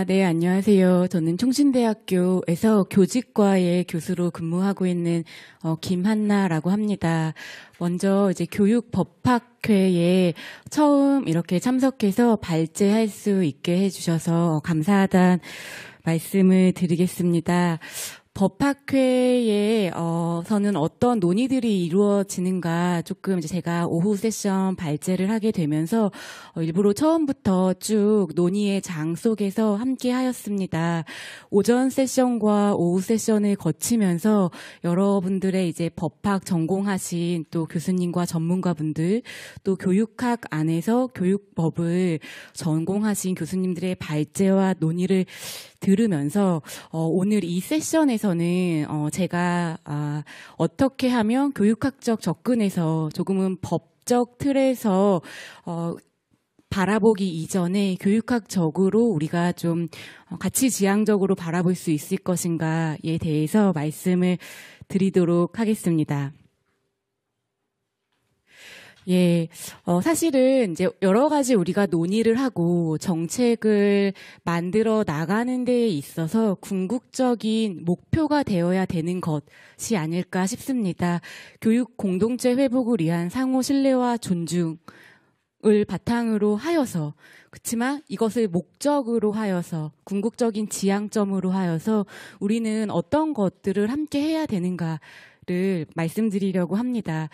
네, 안녕하세요. 저는 총신대학교에서 교직과의 교수로 근무하고 있는 김한나라고 합니다. 먼저 이제 교육법학회에 처음 이렇게 참석해서 발제할 수 있게 해주셔서 감사하다는 말씀을 드리겠습니다. 법학회에 서는 어떤 논의들이 이루어지는가 조금 이제 제가 오후 세션 발제를 하게 되면서 일부러 처음부터 쭉 논의의 장 속에서 함께 하였습니다. 오전 세션과 오후 세션을 거치면서 여러분들의 이제 법학 전공하신 또 교수님과 전문가분들 또 교육학 안에서 교육법을 전공하신 교수님들의 발제와 논의를 들으면서 오늘 이 세션에서는 제가 어떻게 하면 교육학적 접근에서 조금은 법적 틀에서 바라보기 이전에 교육학적으로 우리가 좀 가치지향적으로 바라볼 수 있을 것인가에 대해서 말씀을 드리도록 하겠습니다. 예, 사실은 이제 여러 가지 우리가 논의를 하고 정책을 만들어 나가는 데에 있어서 궁극적인 목표가 되어야 되는 것이 아닐까 싶습니다. 교육 공동체 회복을 위한 상호 신뢰와 존중을 바탕으로 하여서 그렇지만 이것을 목적으로 하여서 궁극적인 지향점으로 하여서 우리는 어떤 것들을 함께 해야 되는가 를 말씀드리려고 합니다.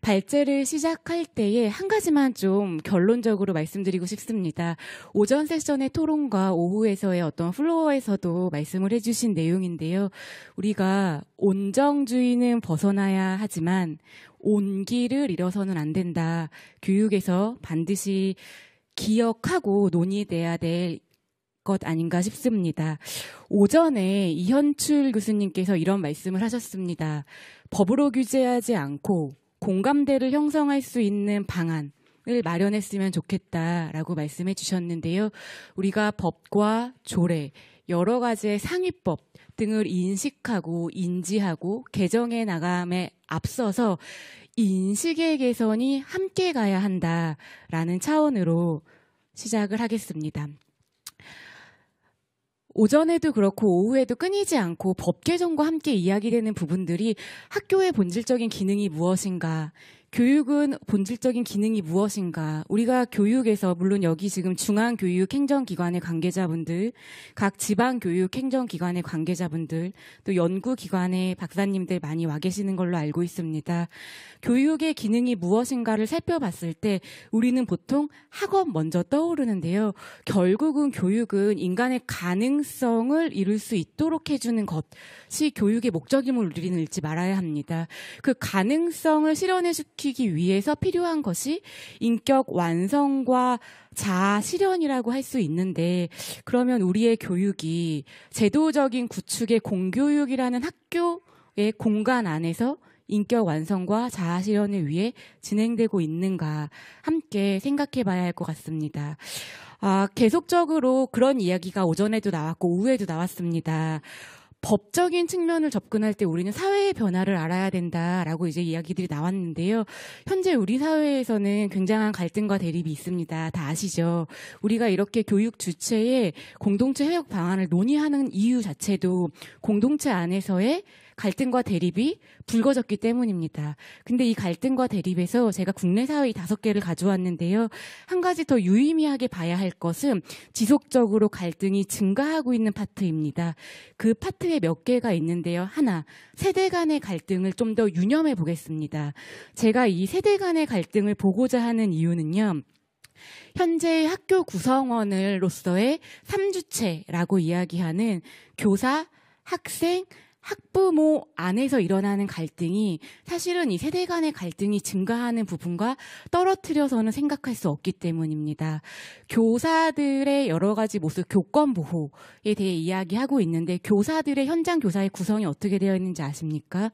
발제를 시작할 때에 한 가지만 좀 결론적으로 말씀드리고 싶습니다. 오전 세션의 토론과 오후에서의 어떤 플로어에서도 말씀을 해주신 내용인데요. 우리가 온정주의는 벗어나야 하지만 온기를 잃어서는 안 된다. 교육에서 반드시 기억하고 논의돼야 될 것 아닌가 싶습니다. 오전에 이현출 교수님께서 이런 말씀을 하셨습니다. 법으로 규제하지 않고 공감대를 형성할 수 있는 방안을 마련했으면 좋겠다라고 말씀해 주셨는데요. 우리가 법과 조례, 여러 가지의 상위법 등을 인식하고 인지하고 개정해 나감에 앞서서 인식의 개선이 함께 가야 한다라는 차원으로 시작을 하겠습니다. 오전에도 그렇고 오후에도 끊이지 않고 법 개정과 함께 이야기되는 부분들이 학교의 본질적인 기능이 무엇인가, 교육은 본질적인 기능이 무엇인가, 우리가 교육에서 물론 여기 지금 중앙교육행정기관의 관계자분들, 각 지방교육행정기관의 관계자분들, 또 연구기관의 박사님들 많이 와 계시는 걸로 알고 있습니다. 교육의 기능이 무엇인가를 살펴봤을 때 우리는 보통 학업 먼저 떠오르는데요. 결국은 교육은 인간의 가능성을 이룰 수 있도록 해주는 것이 교육의 목적임을 우리는 잃지 말아야 합니다. 그 가능성을 실현시키기 위해서 필요한 것이 인격 완성과 자아 실현이라고 할 수 있는데, 그러면 우리의 교육이 제도적인 구축의 공교육이라는 학교의 공간 안에서 인격 완성과 자아 실현을 위해 진행되고 있는가 함께 생각해 봐야 할 것 같습니다. 계속적으로 그런 이야기가 오전에도 나왔고 오후에도 나왔습니다. 법적인 측면을 접근할 때 우리는 사회의 변화를 알아야 된다라고 이제 이야기들이 나왔는데요. 현재 우리 사회에서는 굉장한 갈등과 대립이 있습니다. 다 아시죠? 우리가 이렇게 교육 주체의 공동체 회복 방안을 논의하는 이유 자체도 공동체 안에서의 갈등과 대립이 불거졌기 때문입니다. 근데 이 갈등과 대립에서 제가 국내 사회 5개를 가져왔는데요. 한 가지 더 유의미하게 봐야 할 것은 지속적으로 갈등이 증가하고 있는 파트입니다. 그 파트에 몇 개가 있는데요. 하나, 세대 간의 갈등을 좀 더 유념해 보겠습니다. 제가 이 세대 간의 갈등을 보고자 하는 이유는요. 현재 학교 구성원으로서의 3주체라고 이야기하는 교사, 학생, 학부모 안에서 일어나는 갈등이 사실은 이 세대 간의 갈등이 증가하는 부분과 떨어뜨려서는 생각할 수 없기 때문입니다. 교사들의 여러 가지 모습, 교권 보호에 대해 이야기하고 있는데 교사들의 현장 교사의 구성이 어떻게 되어 있는지 아십니까?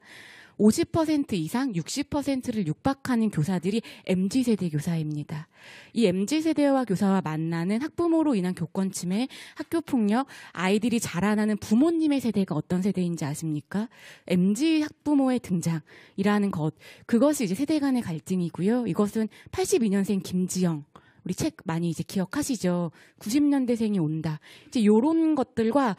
50% 이상 60%를 육박하는 교사들이 MZ세대 교사입니다. 이 MZ세대와 교사와 만나는 학부모로 인한 교권 침해, 학교 폭력, 아이들이 자라나는 부모님의 세대가 어떤 세대인지 아십니까? MZ 학부모의 등장이라는 것, 그것이 이제 세대 간의 갈등이고요. 이것은 82년생 김지영 우리 책 많이 이제 기억하시죠? 90년대생이 온다. 이제 요런 것들과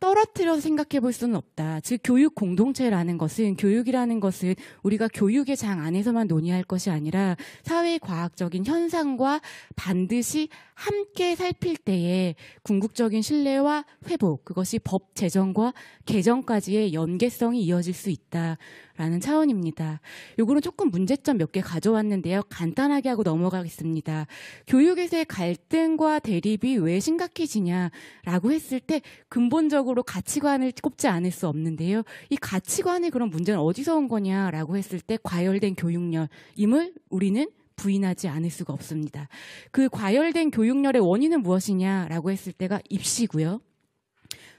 떨어뜨려서 생각해 볼 수는 없다. 즉 교육 공동체라는 것은, 교육이라는 것은 우리가 교육의 장 안에서만 논의할 것이 아니라 사회과학적인 현상과 반드시 함께 살필 때에 궁극적인 신뢰와 회복, 그것이 법 제정과 개정까지의 연계성이 이어질 수 있다라는 차원입니다. 요거는 조금 문제점 몇 개 가져왔는데요. 간단하게 하고 넘어가겠습니다. 교육에서의 갈등과 대립이 왜 심각해지냐라고 했을 때 근본적으로 가치관을 꼽지 않을 수 없는데요. 이 가치관의 그런 문제는 어디서 온 거냐라고 했을 때 과열된 교육열임을 우리는 부인하지 않을 수가 없습니다. 그 과열된 교육열의 원인은 무엇이냐라고 했을 때가 입시고요.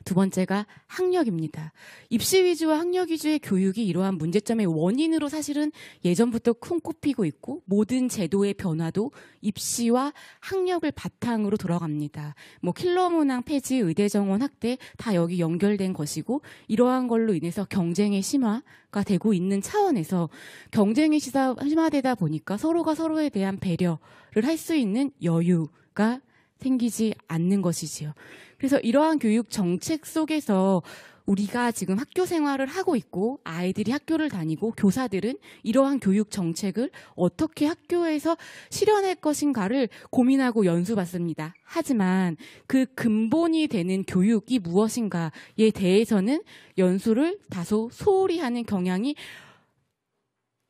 두 번째가 학력입니다. 입시 위주와 학력 위주의 교육이 이러한 문제점의 원인으로 사실은 예전부터 손꼽히고 있고 모든 제도의 변화도 입시와 학력을 바탕으로 돌아갑니다. 뭐 킬러 문항 폐지, 의대 정원 확대 다 여기 연결된 것이고 이러한 걸로 인해서 경쟁의 심화가 되고 있는 차원에서 경쟁이 심화되다 보니까 서로가 서로에 대한 배려를 할 수 있는 여유가 생기지 않는 것이지요. 그래서 이러한 교육 정책 속에서 우리가 지금 학교 생활을 하고 있고 아이들이 학교를 다니고 교사들은 이러한 교육 정책을 어떻게 학교에서 실현할 것인가를 고민하고 연수받습니다. 하지만 그 근본이 되는 교육이 무엇인가에 대해서는 연수를 다소 소홀히 하는 경향이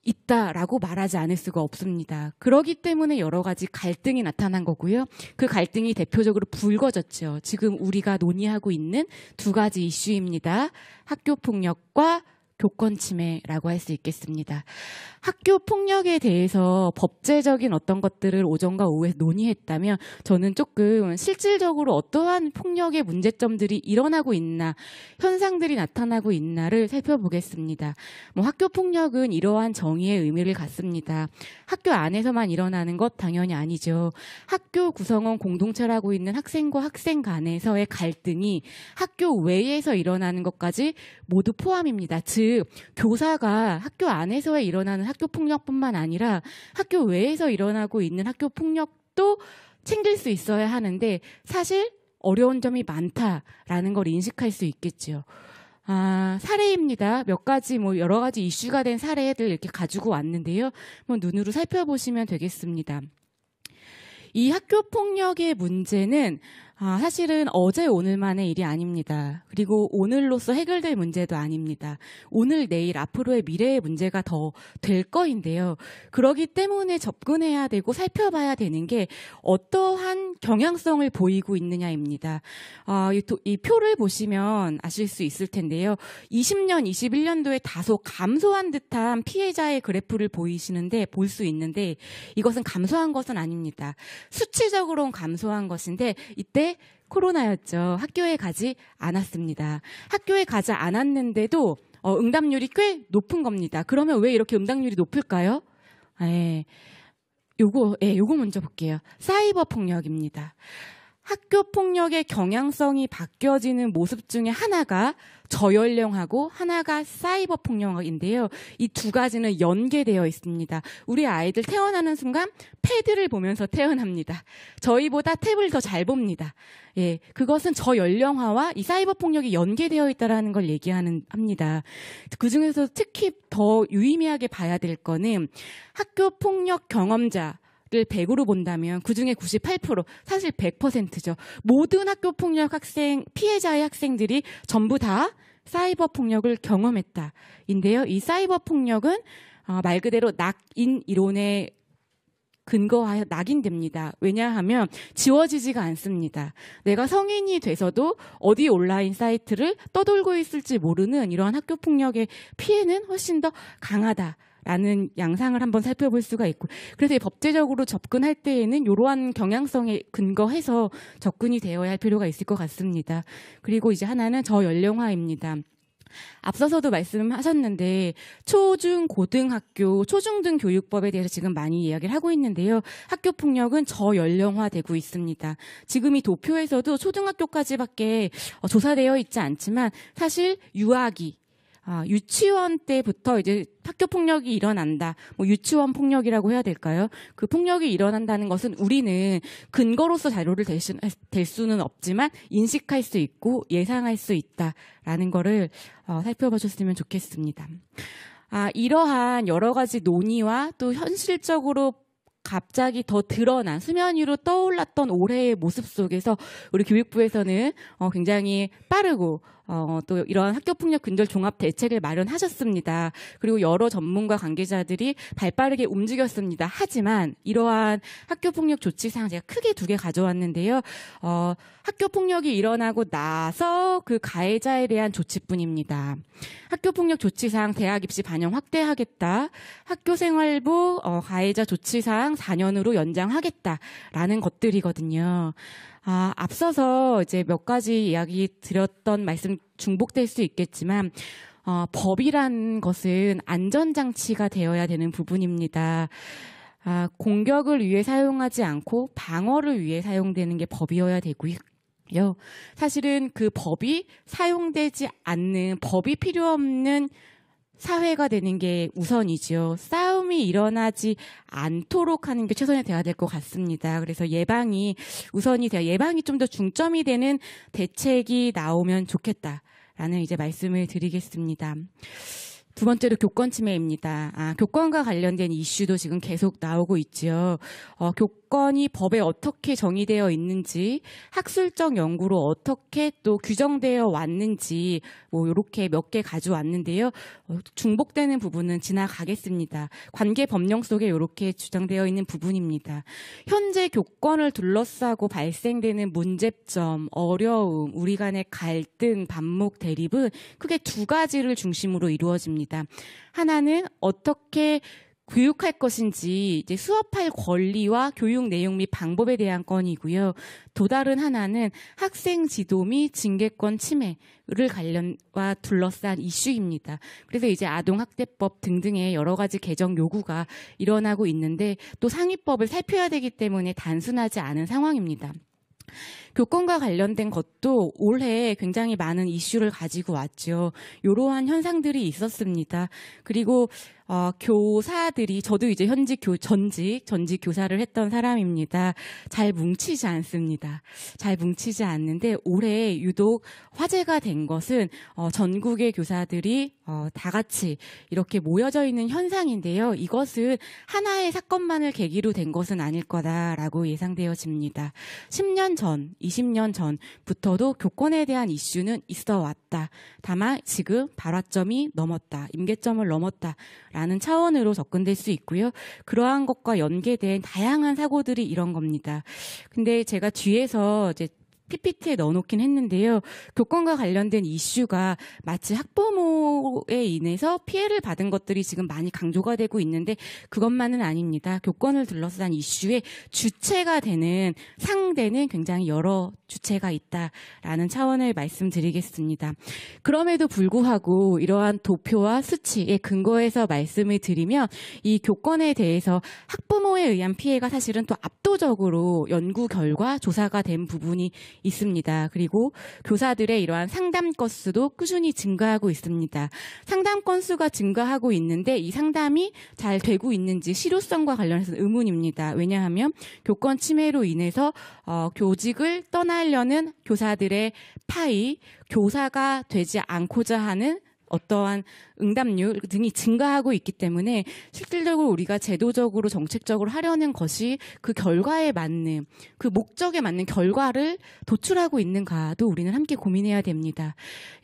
있다라고 말하지 않을 수가 없습니다. 그렇기 때문에 여러 가지 갈등이 나타난 거고요. 그 갈등이 대표적으로 불거졌죠. 지금 우리가 논의하고 있는 두 가지 이슈입니다. 학교 폭력과 교권 침해라고 할 수 있겠습니다. 학교 폭력에 대해서 법제적인 어떤 것들을 오전과 오후에 논의했다면 저는 조금 실질적으로 어떠한 폭력의 문제점들이 일어나고 있나, 현상들이 나타나고 있나를 살펴보겠습니다. 뭐 학교 폭력은 이러한 정의의 의미를 갖습니다. 학교 안에서만 일어나는 것 당연히 아니죠. 학교 구성원 공동체라고 있는 학생과 학생 간에서의 갈등이 학교 외에서 일어나는 것까지 모두 포함입니다. 즉 교사가 학교 안에서 일어나는 학교 폭력뿐만 아니라 학교 외에서 일어나고 있는 학교 폭력도 챙길 수 있어야 하는데 사실 어려운 점이 많다라는 걸 인식할 수 있겠죠. 사례입니다. 몇 가지 여러 가지 이슈가 된 사례들 이렇게 가지고 왔는데요. 눈으로 살펴보시면 되겠습니다. 이 학교 폭력의 문제는 사실은 어제 오늘만의 일이 아닙니다. 그리고 오늘로서 해결될 문제도 아닙니다. 오늘 내일 앞으로의 미래의 문제가 더 될 거인데요. 그렇기 때문에 접근해야 되고 살펴봐야 되는 게 어떠한 경향성을 보이고 있느냐입니다. 이 표를 보시면 아실 수 있을 텐데요. 20년, 21년도에 다소 감소한 듯한 피해자의 그래프를 볼 수 있는데 이것은 감소한 것은 아닙니다. 수치적으로는 감소한 것인데 이때 코로나였죠. 학교에 가지 않았습니다. 학교에 가지 않았는데도 응답률이 꽤 높은 겁니다. 그러면 왜 이렇게 응답률이 높을까요? 요거 먼저 볼게요. 사이버 폭력입니다. 학교 폭력의 경향성이 바뀌어지는 모습 중에 하나가 저연령하고 하나가 사이버 폭력인데요. 이 두 가지는 연계되어 있습니다. 우리 아이들 태어나는 순간 패드를 보면서 태어납니다. 저희보다 탭을 더 잘 봅니다. 그것은 저연령화와 이 사이버 폭력이 연계되어 있다는 걸 합니다. 그중에서 특히 더 유의미하게 봐야 될 거는 학교 폭력 경험자 100으로 본다면 그중에 98%, 사실 100%죠. 모든 학교폭력 피해자의 학생들이 전부 다 사이버 폭력을 경험했다인데요. 이 사이버 폭력은 말 그대로 낙인 이론에 근거하여 낙인됩니다. 왜냐하면 지워지지가 않습니다. 내가 성인이 돼서도 어디 온라인 사이트를 떠돌고 있을지 모르는 이러한 학교폭력의 피해는 훨씬 더 강하다. 라는 양상을 한번 살펴볼 수가 있고 그래서 법제적으로 접근할 때에는 이러한 경향성에 근거해서 접근이 되어야 할 필요가 있을 것 같습니다. 그리고 이제 하나는 저연령화입니다. 앞서서도 말씀하셨는데 초중 고등학교 초중등 교육법에 대해서 지금 많이 이야기를 하고 있는데요. 학교 폭력은 저연령화되고 있습니다. 지금 이 도표에서도 초등학교까지밖에 조사되어 있지 않지만 사실 유아기 유치원 때부터 이제 학교 폭력이 일어난다. 뭐 유치원 폭력이라고 해야 될까요? 그 폭력이 일어난다는 것은 우리는 근거로서 자료를 댈 수는 없지만 인식할 수 있고 예상할 수 있다라는 거를 살펴보셨으면 좋겠습니다. 이러한 여러 가지 논의와 또 현실적으로 갑자기 더 드러난 수면 위로 떠올랐던 올해의 모습 속에서 우리 교육부에서는 굉장히 빠르고 또 이러한 학교폭력 근절 종합 대책을 마련하셨습니다. 그리고 여러 전문가 관계자들이 발빠르게 움직였습니다. 하지만 이러한 학교폭력 조치상 제가 크게 2개 가져왔는데요. 학교폭력이 일어나고 나서 그 가해자에 대한 조치뿐입니다. 학교폭력 조치상 대학 입시 반영 확대하겠다. 학교생활부 가해자 조치상 4년으로 연장하겠다라는 것들이거든요. 앞서서 이제 몇 가지 이야기 드렸던 말씀 중복될 수 있겠지만 법이란 것은 안전장치가 되어야 되는 부분입니다. 공격을 위해 사용하지 않고 방어를 위해 사용되는 게 법이어야 되고요. 사실은 그 법이 사용되지 않는, 법이 필요 없는 사회가 되는 게 우선이죠. 싸움이 일어나지 않도록 하는 게 최선이 돼야 될 것 같습니다. 그래서 예방이 우선이 돼야, 예방이 좀 더 중점이 되는 대책이 나오면 좋겠다라는 이제 말씀을 드리겠습니다. 2번째로 교권 침해입니다. 교권과 관련된 이슈도 지금 계속 나오고 있죠. 교권이 법에 어떻게 정의되어 있는지, 학술적 연구로 어떻게 또 규정되어 왔는지, 뭐 이렇게 몇 개 가져왔는데요. 중복되는 부분은 지나가겠습니다. 관계 법령 속에 이렇게 주장되어 있는 부분입니다. 현재 교권을 둘러싸고 발생되는 문제점, 어려움, 우리 간의 갈등, 반목, 대립은 크게 2가지를 중심으로 이루어집니다. 하나는 어떻게 교육할 것인지, 이제 수업할 권리와 교육 내용 및 방법에 대한 건이고요. 또 다른 하나는 학생 지도 및 징계권 침해를 관련과 둘러싼 이슈입니다. 그래서 이제 아동학대법 등등의 여러 가지 개정 요구가 일어나고 있는데 또 상위법을 살펴야 되기 때문에 단순하지 않은 상황입니다. 교권과 관련된 것도 올해 굉장히 많은 이슈를 가지고 왔죠. 이러한 현상들이 있었습니다. 그리고 교사들이, 저도 이제 전직 교사를 했던 사람입니다. 잘 뭉치지 않습니다. 잘 뭉치지 않는데 올해 유독 화제가 된 것은 전국의 교사들이 다 같이 이렇게 모여져 있는 현상인데요. 이것은 하나의 사건만을 계기로 된 것은 아닐 거다라고 예상되어집니다. 10년 전, 20년 전부터도 교권에 대한 이슈는 있어 왔다. 다만 지금 발화점이 넘었다. 임계점을 넘었다라는 차원으로 접근될 수 있고요. 그러한 것과 연계된 다양한 사고들이 이런 겁니다. 근데 제가 뒤에서 이제 PPT에 넣어놓긴 했는데요. 교권과 관련된 이슈가 마치 학부모에 인해서 피해를 받은 것들이 지금 많이 강조가 되고 있는데 그것만은 아닙니다. 교권을 둘러싼 이슈의 주체가 되는 상대는 굉장히 여러 주체가 있다라는 차원을 말씀드리겠습니다. 그럼에도 불구하고 이러한 도표와 수치에 근거해서 말씀을 드리면 이 교권에 대해서 학부모에 의한 피해가 사실은 또 압도적으로 연구 결과 조사가 된 부분이 있습니다. 그리고 교사들의 이러한 상담 건수도 꾸준히 증가하고 있습니다. 상담 건수가 증가하고 있는데 이 상담이 잘 되고 있는지 실효성과 관련해서 의문입니다. 왜냐하면 교권 침해로 인해서 교직을 떠나려는 교사들의 파이, 교사가 되지 않고자 하는 어떠한 응답률 등이 증가하고 있기 때문에 실질적으로 우리가 제도적으로 정책적으로 하려는 것이 그 결과에 맞는, 그 목적에 맞는 결과를 도출하고 있는가도 우리는 함께 고민해야 됩니다.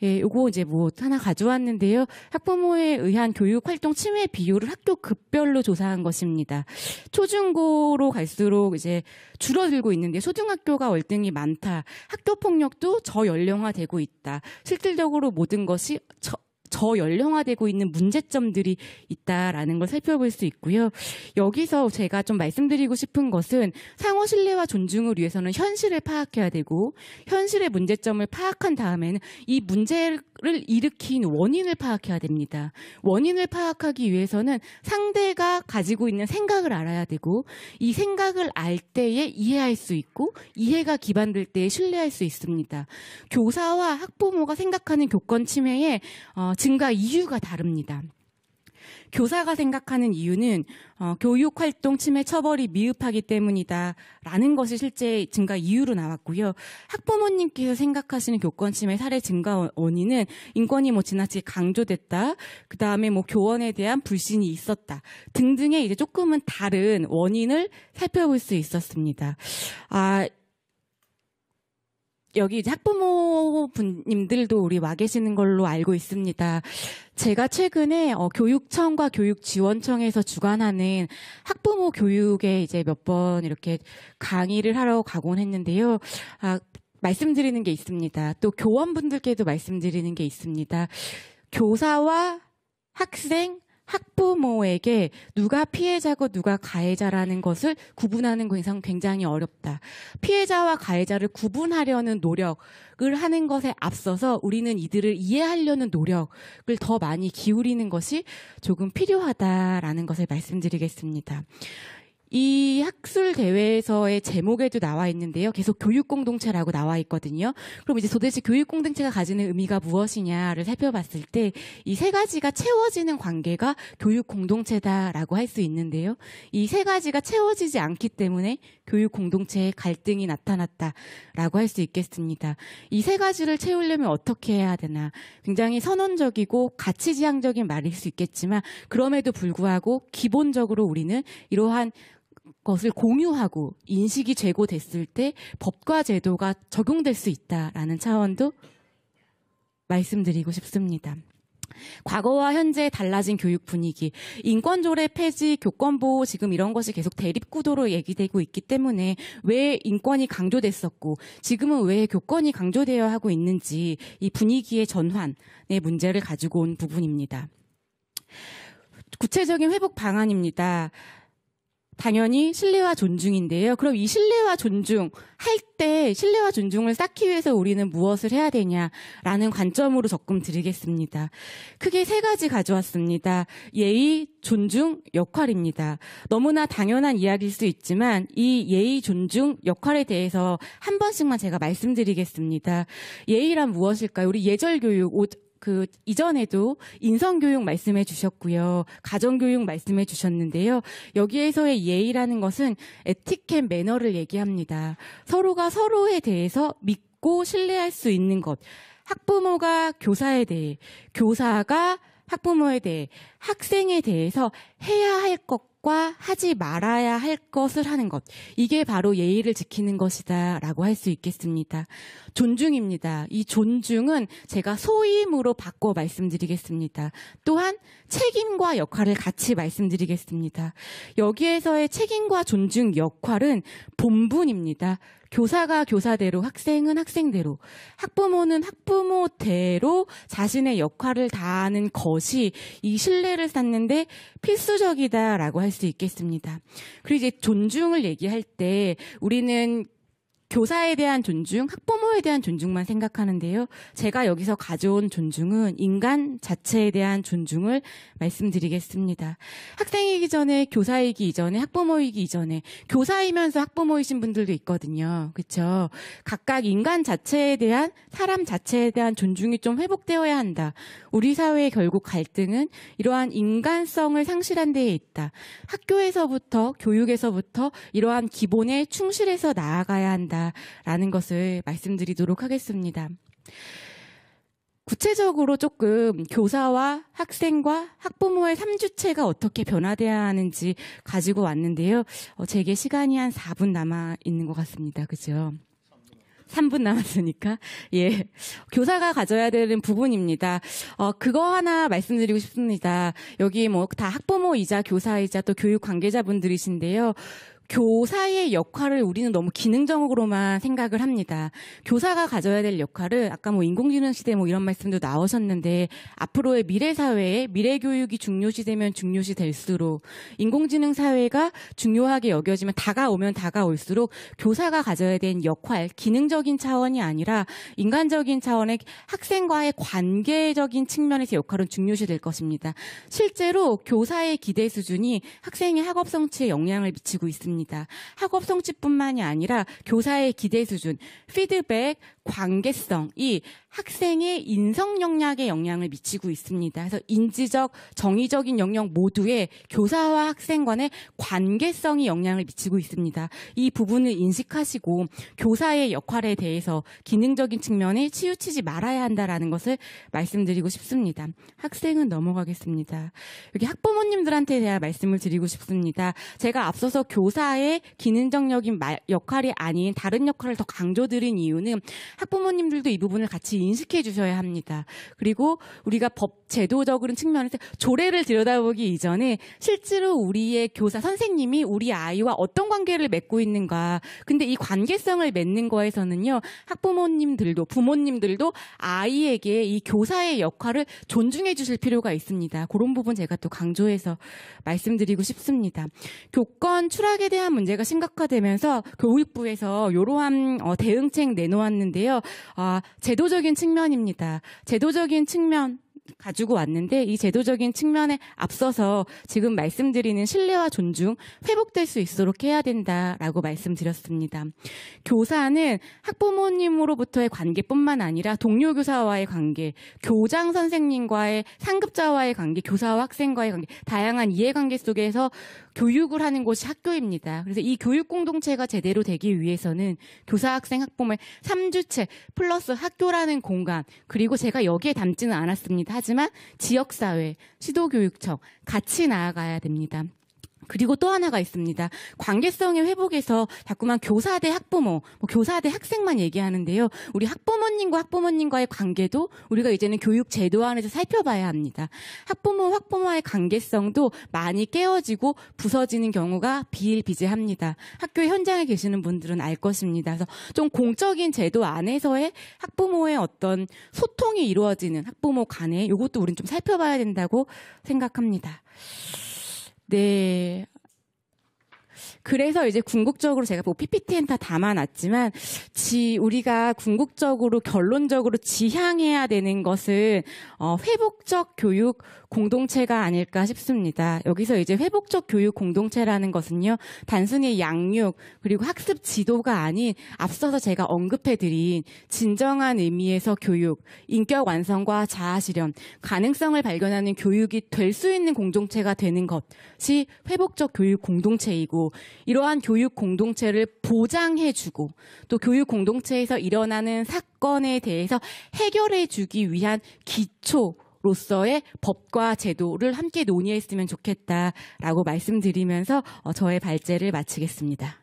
요거 이제 뭐 하나 가져왔는데요. 학부모에 의한 교육활동 침해 비율을 학교 급별로 조사한 것입니다. 초중고로 갈수록 이제 줄어들고 있는데 초등학교가 월등히 많다. 학교 폭력도 저연령화되고 있다. 실질적으로 모든 것이 저연령화되고 있는 문제점들이 있다라는 걸 살펴볼 수 있고요. 여기서 제가 좀 말씀드리고 싶은 것은 상호 신뢰와 존중을 위해서는 현실을 파악해야 되고 현실의 문제점을 파악한 다음에는 이 문제를 일으킨 원인을 파악해야 됩니다. 원인을 파악하기 위해서는 상대가 가지고 있는 생각을 알아야 되고 이 생각을 알 때에 이해할 수 있고 이해가 기반될 때에 신뢰할 수 있습니다. 교사와 학부모가 생각하는 교권 침해의 증가 이유가 다릅니다. 교사가 생각하는 이유는 교육활동 침해 처벌이 미흡하기 때문이다라는 것이 실제 증가 이유로 나왔고요. 학부모님께서 생각하시는 교권 침해 사례 증가 원인은 인권이 지나치게 강조됐다, 그 다음에 교원에 대한 불신이 있었다 등등의 이제 조금은 다른 원인을 살펴볼 수 있었습니다. 여기 이제 학부모분님들도 우리 와 계시는 걸로 알고 있습니다. 제가 최근에 교육청과 교육지원청에서 주관하는 학부모 교육에 이제 몇 번 이렇게 강의를 하러 가곤 했는데요. 말씀드리는 게 있습니다. 또 교원분들께도 말씀드리는 게 있습니다. 교사와 학생, 학부모에게 누가 피해자고 누가 가해자라는 것을 구분하는 것은 굉장히 어렵다. 피해자와 가해자를 구분하려는 노력을 하는 것에 앞서서 우리는 이들을 이해하려는 노력을 더 많이 기울이는 것이 조금 필요하다라는 것을 말씀드리겠습니다. 이 학술 대회에서의 제목에도 나와 있는데요. 계속 교육 공동체라고 나와 있거든요. 그럼 이제 도대체 교육 공동체가 가지는 의미가 무엇이냐를 살펴봤을 때 이 세 가지가 채워지는 관계가 교육 공동체다라고 할 수 있는데요. 이 세 가지가 채워지지 않기 때문에 교육 공동체의 갈등이 나타났다라고 할 수 있겠습니다. 이 세 가지를 채우려면 어떻게 해야 되나? 굉장히 선언적이고 가치지향적인 말일 수 있겠지만 그럼에도 불구하고 기본적으로 우리는 이러한 것을 공유하고 인식이 제고됐을 때 법과 제도가 적용될 수 있다라는 차원도 말씀드리고 싶습니다. 과거와 현재 달라진 교육 분위기, 인권조례 폐지, 교권보호 지금 이런 것이 계속 대립구도로 얘기되고 있기 때문에 왜 인권이 강조됐었고 지금은 왜 교권이 강조되어야 하고 있는지 이 분위기의 전환의 문제를 가지고 온 부분입니다. 구체적인 회복 방안입니다. 당연히 신뢰와 존중인데요. 그럼 이 신뢰와 존중 할 때 신뢰와 존중을 쌓기 위해서 우리는 무엇을 해야 되냐라는 관점으로 접근 드리겠습니다. 크게 세 가지 가져왔습니다. 예의, 존중, 역할입니다. 너무나 당연한 이야기일 수 있지만 이 예의, 존중, 역할에 대해서 한 번씩만 제가 말씀드리겠습니다. 예의란 무엇일까요? 우리 예절교육, 이전에도 인성교육 말씀해 주셨고요. 가정교육 말씀해 주셨는데요. 여기에서의 예의라는 것은 에티켓 매너를 얘기합니다. 서로가 서로에 대해서 믿고 신뢰할 수 있는 것. 학부모가 교사에 대해, 교사가 학부모에 대해, 학생에 대해서 해야 할 것과 하지 말아야 할 것을 하는 것. 이게 바로 예의를 지키는 것이다라고 할 수 있겠습니다. 존중입니다. 이 존중은 제가 소임으로 바꿔 말씀드리겠습니다. 또한 책임과 역할을 같이 말씀드리겠습니다. 여기에서의 책임과 존중 역할은 본분입니다. 교사가 교사대로, 학생은 학생대로, 학부모는 학부모대로 자신의 역할을 다하는 것이 이 신뢰를 쌓는데 필수적이다라고 할 수 있겠습니다. 그리고 이제 존중을 얘기할 때 우리는 교사에 대한 존중, 학부모에 대한 존중만 생각하는데요. 제가 여기서 가져온 존중은 인간 자체에 대한 존중을 말씀드리겠습니다. 학생이기 전에, 교사이기 이전에, 학부모이기 이전에, 교사이면서 학부모이신 분들도 있거든요. 그렇죠? 각각 인간 자체에 대한, 사람 자체에 대한 존중이 좀 회복되어야 한다. 우리 사회의 결국 갈등은 이러한 인간성을 상실한 데에 있다. 학교에서부터, 교육에서부터 이러한 기본에 충실해서 나아가야 한다. 라는 것을 말씀드리도록 하겠습니다. 구체적으로 조금 교사와 학생과 학부모의 3주체가 어떻게 변화돼야 하는지 가지고 왔는데요. 제게 시간이 한 4분 남아 있는 것 같습니다. 그죠? 3분 남았으니까. 예. 교사가 가져야 되는 부분입니다. 그거 하나 말씀드리고 싶습니다. 여기 다 학부모이자 교사이자 또 교육 관계자분들이신데요. 교사의 역할을 우리는 너무 기능적으로만 생각을 합니다. 교사가 가져야 될 역할은 아까 인공지능 시대 이런 말씀도 나오셨는데 앞으로의 미래 사회에 미래 교육이 중요시되면 중요시 될수록 인공지능 사회가 중요하게 여겨지면 다가오면 다가올수록 교사가 가져야 되는 역할, 기능적인 차원이 아니라 인간적인 차원의 학생과의 관계적인 측면에서 역할은 중요시 될 것입니다. 실제로 교사의 기대 수준이 학생의 학업 성취에 영향을 미치고 있습니다. 있습니다. 학업 성취뿐만이 아니라 교사의 기대 수준, 피드백, 관계성이 학생의 인성 역량에 영향을 미치고 있습니다. 그래서 인지적, 정의적인 영역 모두에 교사와 학생 간의 관계성이 영향을 미치고 있습니다. 이 부분을 인식하시고 교사의 역할에 대해서 기능적인 측면에 치우치지 말아야 한다라는 것을 말씀드리고 싶습니다. 학생은 넘어가겠습니다. 여기 학부모님들한테 대한 말씀을 드리고 싶습니다. 제가 앞서서 교사의 기능적인 역할이 아닌 다른 역할을 더 강조드린 이유는 학부모님들도 이 부분을 같이 인식해 주셔야 합니다. 그리고 우리가 법 제도적인 측면에서 조례를 들여다보기 이전에 실제로 우리의 교사 선생님이 우리 아이와 어떤 관계를 맺고 있는가. 근데 이 관계성을 맺는 거에서는요. 학부모님들도 부모님들도 아이에게 이 교사의 역할을 존중해 주실 필요가 있습니다. 그런 부분 제가 또 강조해서 말씀드리고 싶습니다. 교권 추락에 대한 문제가 심각화되면서 교육부에서 이러한 대응책 내놓았는데요. 제도적인 측면입니다. 제도적인 측면 가지고 왔는데 이 제도적인 측면에 앞서서 지금 말씀드리는 신뢰와 존중 회복될 수 있도록 해야 된다라고 말씀드렸습니다. 교사는 학부모님으로부터의 관계뿐만 아니라 동료 교사와의 관계, 교장 선생님과의 상급자와의 관계, 교사와 학생과의 관계, 다양한 이해관계 속에서 교육을 하는 곳이 학교입니다. 그래서 이 교육 공동체가 제대로 되기 위해서는 교사, 학생, 학부모의 3주체 플러스 학교라는 공간, 그리고 제가 여기에 담지는 않았습니다. 하지만 지역사회, 시도교육청 같이 나아가야 됩니다. 그리고 또 하나가 있습니다. 관계성의 회복에서 자꾸만 교사 대 학부모, 교사 대 학생만 얘기하는데요. 우리 학부모님과 학부모님과의 관계도 우리가 이제는 교육 제도 안에서 살펴봐야 합니다. 학부모와의 관계성도 많이 깨어지고 부서지는 경우가 비일비재합니다. 학교 현장에 계시는 분들은 알 것입니다. 그래서 좀 공적인 제도 안에서의 학부모의 어떤 소통이 이루어지는 학부모 간에 이것도 우리는 좀 살펴봐야 된다고 생각합니다. 네. 그래서 이제 궁극적으로 제가 PPT엔 다 담아놨지만 우리가 궁극적으로 결론적으로 지향해야 되는 것은 회복적 교육 공동체가 아닐까 싶습니다. 여기서 이제 회복적 교육 공동체라는 것은요. 단순히 양육 그리고 학습 지도가 아닌 앞서서 제가 언급해드린 진정한 의미에서 교육, 인격 완성과 자아 실현, 가능성을 발견하는 교육이 될 수 있는 공동체가 되는 것이 회복적 교육 공동체이고 이러한 교육 공동체를 보장해주고 또 교육 공동체에서 일어나는 사건에 대해서 해결해주기 위한 기초로서의 법과 제도를 함께 논의했으면 좋겠다라고 말씀드리면서 저의 발제를 마치겠습니다.